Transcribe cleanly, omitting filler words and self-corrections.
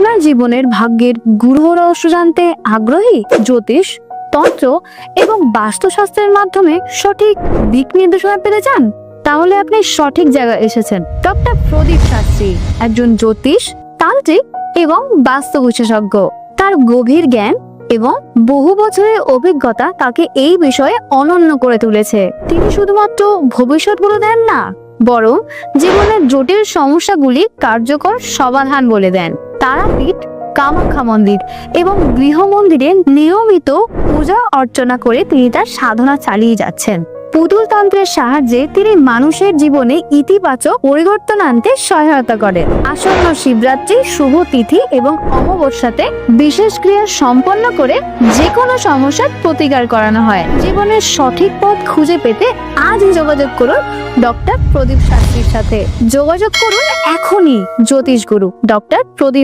আপনার জীবনের ভাগ্যের গূঢ় রহস্য জানতে আগ্রহী? জ্যোতিষ, তন্ত্র এবং বাস্তুশাস্ত্রের মাধ্যমে সঠিক দিক নির্দেশনা পেতে চান? তাহলে আপনি সঠিক জায়গায় এসেছেন। ডক্টর প্রদীপ শাস্ত্রী একজন জ্যোতিষ, তান্ত্রিক এবং বাস্তু বিশেষজ্ঞ। তার গভীর জ্ঞান এবং বহু বছরের অভিজ্ঞতা তাকে এই বিষয়ে অনন্য করে তুলেছে। তিনি শুধুমাত্র ভবিষ্যৎ বলে দেন না, বরং জীবনের জটিল সমস্যাগুলি কার্যকর সমাধান বলে দেন। তারাপীঠ, কামাখ্যা মন্দির এবং গৃহ মন্দিরে নিয়মিত পূজা অর্চনা করে তিনি তার সাধনা চালিয়ে যাচ্ছেন। পুতুল তন্ত্রের সাহায্যে তিনি মানুষের জীবনে ইতিবাচক পরিবর্তন আনতে সহায়তা করেন। আসন্ন শিবরাত্রি, শুভ তিথি এবং অমাবস্যাতে বিশেষ ক্রিয়া সম্পন্ন করে যে কোনো সমস্যার প্রতিকার করানো হয়। জীবনের সঠিক পথ খুঁজে পেতে আজই যোগাযোগ করুন ডক্টর প্রদীপ শাস্ত্রীর সাথে। যোগাযোগ করুন এখনই জ্যোতিষ গুরু ডক্টর প্রদীপ।